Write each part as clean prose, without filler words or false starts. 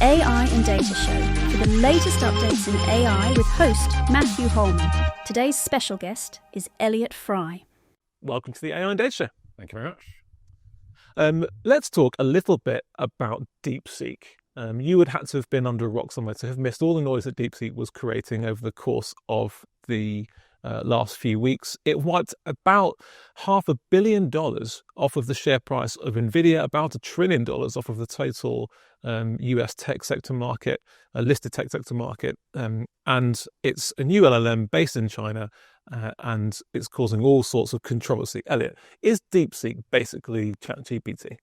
AI and Data Show for the latest updates in AI with host Matthew Holman. Today's special guest is Elliot Fry. Welcome to the AI and Data Show. Thank you very much. Let's talk a little bit about DeepSeek. You would have to have been under a rock somewhere to have missed all the noise that DeepSeek was creating over the course of the last few weeks. It wiped about $500 million off of the share price of Nvidia, about $1 trillion off of the total US tech sector market, listed tech sector market. And it's a new LLM based in China, and it's causing all sorts of controversy. Elliot, is DeepSeek basically ChatGPT?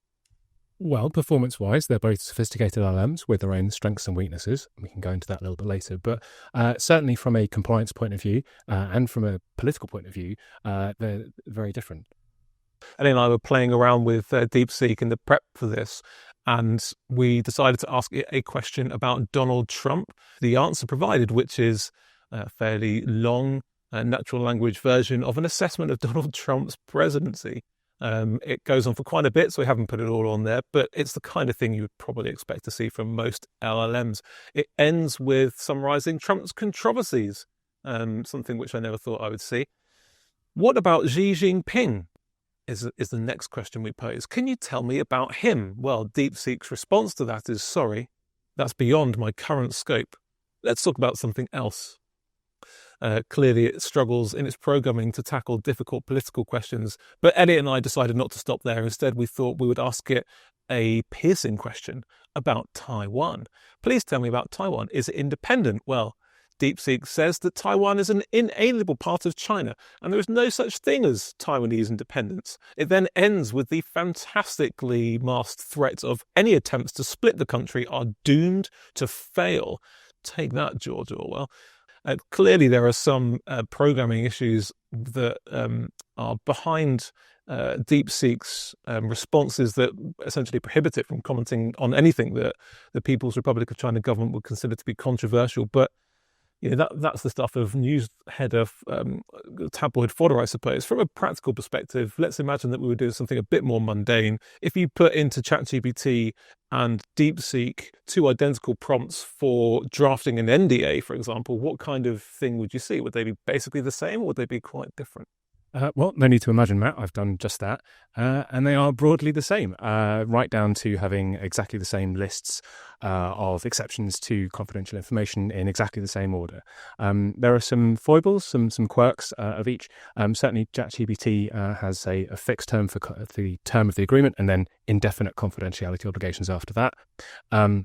Well, performance-wise, they're both sophisticated LLMs with their own strengths and weaknesses. We can go into that a little bit later. But certainly from a compliance point of view and from a political point of view, they're very different. Ellie and I were playing around with DeepSeek in the prep for this, and we decided to ask it a question about Donald Trump. The answer provided, which is a fairly long natural language version of an assessment of Donald Trump's presidency. It goes on for quite a bit, so we haven't put it all on there, but it's the kind of thing you would probably expect to see from most LLMs. It ends with summarizing Trump's controversies, something which I never thought I would see. What about Xi Jinping is the next question we pose. Can you tell me about him? Well, DeepSeek's response to that is, sorry, that's beyond my current scope. Let's talk about something else. Clearly, it struggles in its programming to tackle difficult political questions. But Elliot and I decided not to stop there. Instead, we thought we would ask it a piercing question about Taiwan. Please tell me about Taiwan. Is it independent? Well, DeepSeek says that Taiwan is an inalienable part of China, and there is no such thing as Taiwanese independence. It then ends with the fantastically masked threat of any attempts to split the country are doomed to fail. Take that, George Orwell. Clearly, there are some programming issues that are behind DeepSeek's responses that essentially prohibit it from commenting on anything that the People's Republic of China government would consider to be controversial. But you know, that's the stuff of news header, tabloid fodder, I suppose. From a practical perspective, let's imagine that we were doing something a bit more mundane. If you put into ChatGPT and DeepSeek two identical prompts for drafting an NDA, for example, what kind of thing would you see? Would they be basically the same, or would they be quite different? Well, no need to imagine, Matt. I've done just that. And they are broadly the same, right down to having exactly the same lists of exceptions to confidential information in exactly the same order. There are some foibles, some quirks of each. Certainly, ChatGPT has a fixed term for the term of the agreement and then indefinite confidentiality obligations after that. And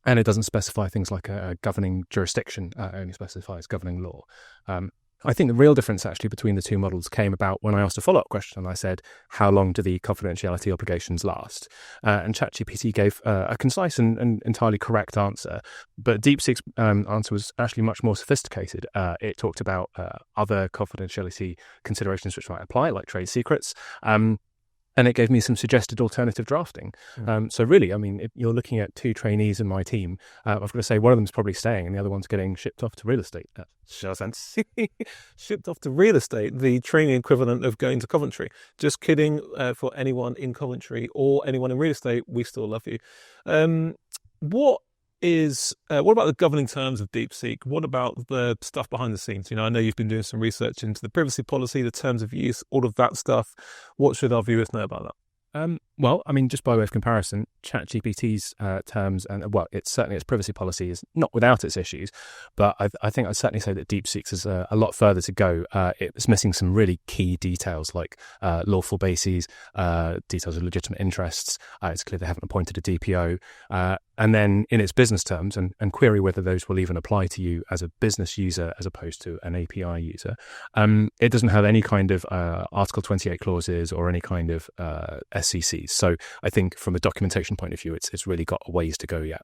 it doesn't specify things like a governing jurisdiction, it only specifies governing law. I think the real difference actually between the two models came about when I asked a follow-up question and I said, how long do the confidentiality obligations last? And ChatGPT gave a concise and entirely correct answer, but DeepSeek's answer was actually much more sophisticated. It talked about other confidentiality considerations which might apply, like trade secrets, and it gave me some suggested alternative drafting. So really, I mean, you're looking at two trainees in my team. I've got to say one of them's probably staying and the other one's getting shipped off to real estate. That sure sense. Shipped off to real estate, the trainee equivalent of going to Coventry. Just kidding, for anyone in Coventry or anyone in real estate, we still love you. What about the governing terms of DeepSeek? What about the stuff behind the scenes? You know, I know you've been doing some research into the privacy policy, the terms of use, all of that stuff. What should our viewers know about that? Well, I mean, just by way of comparison, ChatGPT's terms and it's its privacy policy is not without its issues, but I think I'd certainly say that DeepSeek's is a lot further to go. It's missing some really key details like lawful bases, details of legitimate interests. It's clear they haven't appointed a DPO. And then in its business terms, and query whether those will even apply to you as a business user as opposed to an API user, it doesn't have any kind of Article 28 clauses or any kind of SCCs. So I think from a documentation point of view, it's really got a ways to go yet.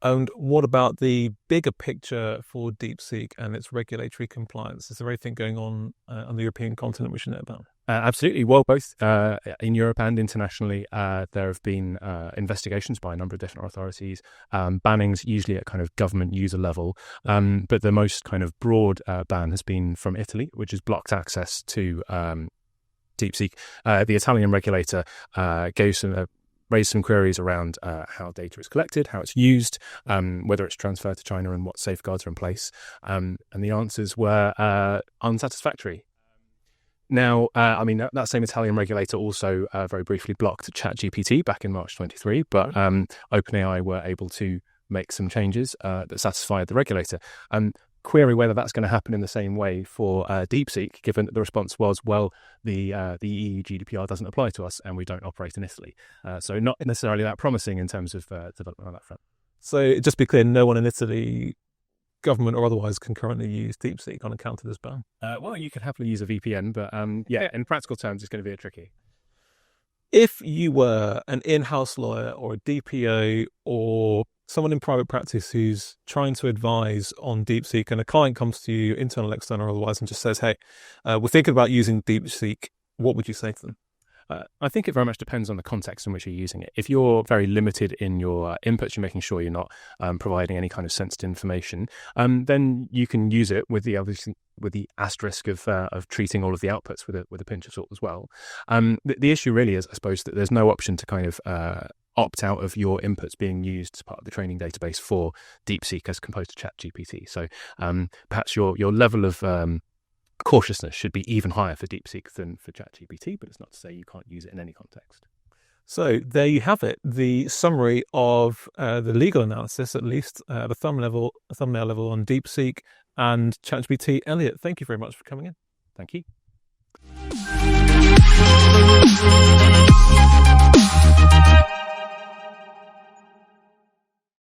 And what about the bigger picture for DeepSeek and its regulatory compliance? Is there anything going on the European continent we should know about? Absolutely. Well, both in Europe and internationally, there have been investigations by a number of different authorities, bannings usually at kind of government user level. But the most kind of broad ban has been from Italy, which has blocked access to DeepSeek. The Italian regulator gave some raised some queries around how data is collected, how it's used, whether it's transferred to China and what safeguards are in place. And the answers were unsatisfactory. Now, that same Italian regulator also very briefly blocked ChatGPT back in March 23, but OpenAI were able to make some changes that satisfied the regulator. Query whether that's going to happen in the same way for DeepSeek, given that the response was, well, the EU GDPR doesn't apply to us and we don't operate in Italy. So not necessarily that promising in terms of development on that front. So just be clear, no one in Italy, government or otherwise, can currently use DeepSeek on account of this ban? Well, you could happily use a VPN, but in practical terms, it's going to be a tricky. If you were an in-house lawyer or a DPO or someone in private practice who's trying to advise on DeepSeek and a client comes to you, internal, external, or otherwise, and just says, hey, we're thinking about using DeepSeek, what would you say to them? I think it very much depends on the context in which you're using it. If you're very limited in your inputs, you're making sure you're not providing any kind of sensitive information, then you can use it with the asterisk of treating all of the outputs with a pinch of salt as well. The issue really is, I suppose, that there's no option to kind of opt out of your inputs being used as part of the training database for DeepSeek as opposed to ChatGPT. So perhaps your level of cautiousness should be even higher for DeepSeek than for ChatGPT, but it's not to say you can't use it in any context. So there you have it, the summary of the legal analysis, at least the thumbnail level on DeepSeek and ChatGPT. Elliot, thank you very much for coming in. Thank you.